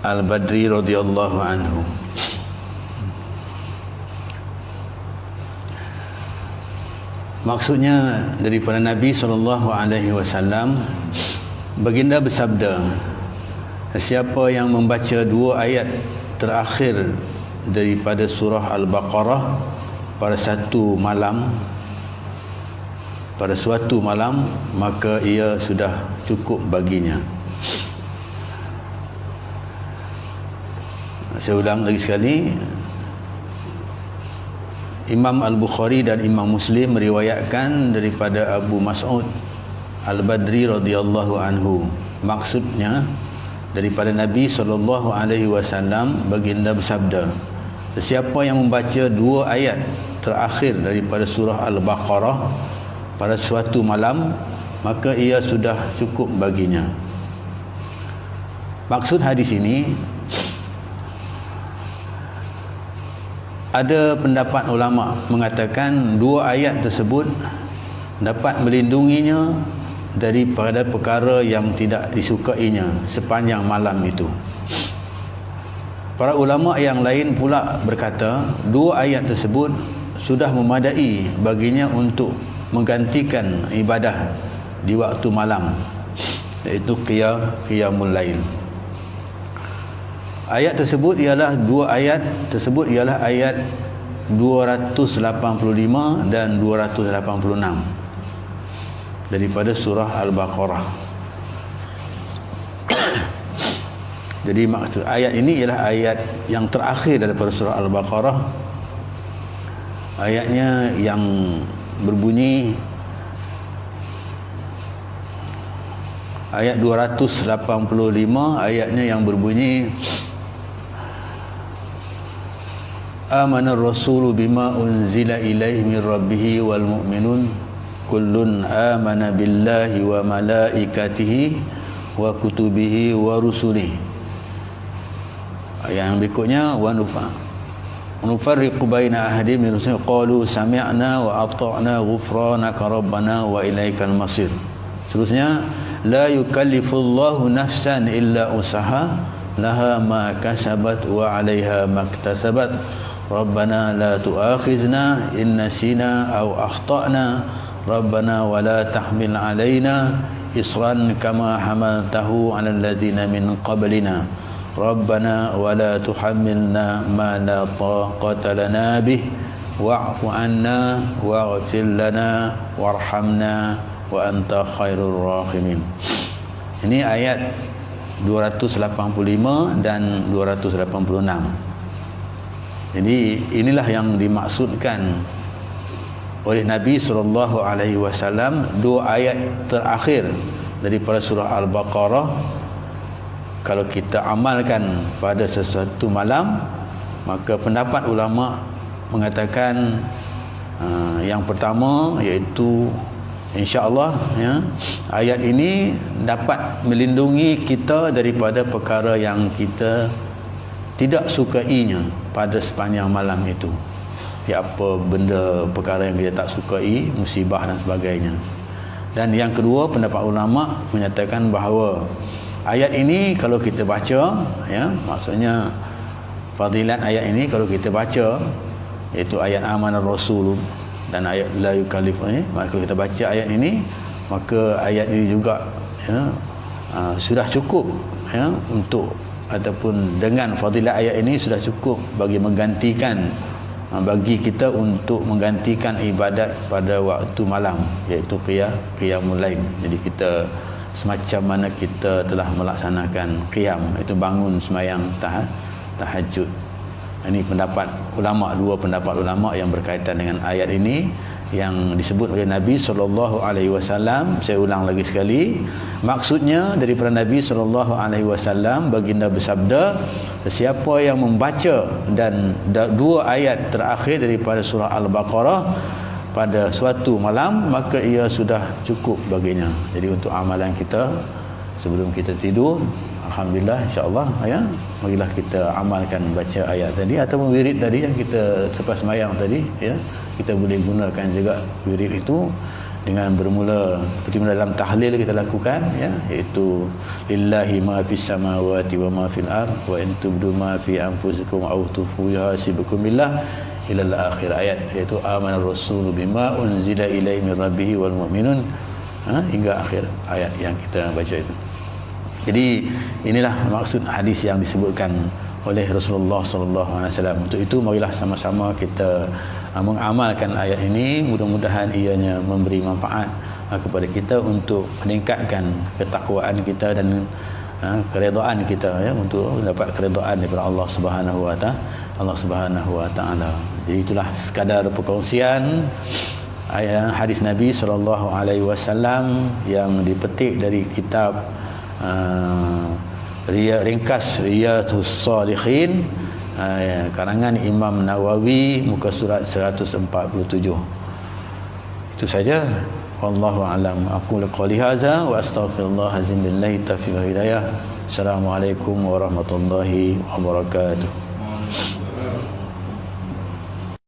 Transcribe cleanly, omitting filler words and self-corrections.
Al-Badri radhiyallahu anhu. Maksudnya daripada Nabi SAW, baginda bersabda, siapa yang membaca 2 ayat terakhir daripada surah Al-Baqarah pada suatu malam, maka ia sudah cukup baginya. Saya ulang lagi sekali. Imam Al-Bukhari dan Imam Muslim meriwayatkan daripada Abu Mas'ud Al-Badri radhiyallahu anhu. Maksudnya daripada Nabi SAW, baginda bersabda, siapa yang membaca 2 ayat terakhir daripada surah Al-Baqarah pada suatu malam, maka ia sudah cukup baginya. Maksud hadis ini, ada pendapat ulama mengatakan 2 ayat tersebut dapat melindunginya daripada perkara yang tidak disukainya sepanjang malam itu. Para ulama yang lain pula berkata 2 ayat tersebut sudah memadai baginya untuk menggantikan ibadah di waktu malam, iaitu qiyamul lail. Ayat tersebut ialah 2 ayat tersebut ialah ayat 285 dan 286 daripada surah Al-Baqarah. Jadi maksud ayat ini ialah ayat yang terakhir daripada surah Al-Baqarah. Ayatnya yang berbunyi, ayat 285 ayatnya yang berbunyi, Amanar rasulu bima unzila ilaihi min rabbih wal mu'minun kullun amana billahi wa malaikatihi wa kutubihi wa rusulihi. Ayat yang berikutnya, wa nufarriqu baina ahadin min rusulihi qalu sami'na wa ata'na ghufranaka rabbana wa ilaikal masir. Seterusnya, la yukallifullahu nafsan illa usaha laha ma kasabat wa 'alaiha maktasabat. Rabbana la tu'akhizna in nasina aw akhtana. Rabbana wa la tahmil 'alaina isran kama hamaltahu 'alal ladzina min qablina. Rabbana wa la tuhammilna ma la taqata lana bih wa'fu 'anna waghfir lana warhamna wa anta khairur rahimin. Ini ayat 285 dan 286. Jadi inilah yang dimaksudkan oleh Nabi SAW, 2 ayat terakhir daripada surah Al-Baqarah kalau kita amalkan pada sesuatu malam, maka pendapat ulama mengatakan yang pertama iaitu insya-Allah ayat ini dapat melindungi kita daripada perkara yang kita tidak sukainya pada sepanjang malam itu. Ya, apa benda perkara yang kita tak sukai, musibah dan sebagainya. Dan yang kedua, pendapat ulama menyatakan bahawa ayat ini kalau kita baca, maksudnya fadilat ayat ini kalau kita baca, iaitu ayat amanar rasul dan ayat la yukallif ini, maka kalau kita baca ayat ini, maka ayat ini juga sudah cukup untuk, ataupun dengan fadilat ayat ini sudah cukup bagi menggantikan, bagi kita untuk menggantikan ibadat pada waktu malam, iaitu qiyamul lail. Jadi kita semacam mana kita telah melaksanakan qiyam, iaitu bangun sembahyang tahajud. Ini pendapat ulama, 2 pendapat ulama yang berkaitan dengan ayat ini yang disebut oleh Nabi SAW. Saya ulang lagi sekali, maksudnya daripada Nabi SAW, baginda bersabda, siapa yang membaca dan 2 ayat terakhir daripada surah Al-Baqarah pada suatu malam, maka ia sudah cukup baginya. Jadi untuk amalan kita sebelum kita tidur, alhamdulillah, insya-Allah marilah kita amalkan baca ayat tadi ataupun wirid tadi yang kita selepas sembahyang tadi, kita boleh gunakan juga wirid itu dengan bermula seperti dalam tahlil kita lakukan, ya, iaitu lillahi ma fis samawati wa ma fil ard wa in tubdu ma fi anfusikum aw tukhfu yuhasibukum billah ila akhir ayat, iaitu amanar rasulu bima unzila ilaihi min rabbih wal mu'minun, hingga akhir ayat yang kita baca itu. Jadi inilah maksud hadis yang disebutkan oleh Rasulullah sallallahu alaihi wasallam. Untuk itu marilah sama-sama kita mengamalkan ayat ini, mudah-mudahan ianya memberi manfaat kepada kita untuk meningkatkan ketakwaan kita dan keredaan kita, ya, untuk mendapat keredaan daripada Allah Subhanahu wa taala. Jadi itulah sekadar perkongsian ayat hadis Nabi sallallahu alaihi wasallam yang dipetik dari kitab ringkas Riyadhus Shalihin, karangan Imam Nawawi, muka surat 147. Itu saja. Wallahu a'lam. Aqulu qouli hadza wa astaghfirullah azim billahi taufiq wa hidayah. Assalamualaikum warahmatullahi wabarakatuh.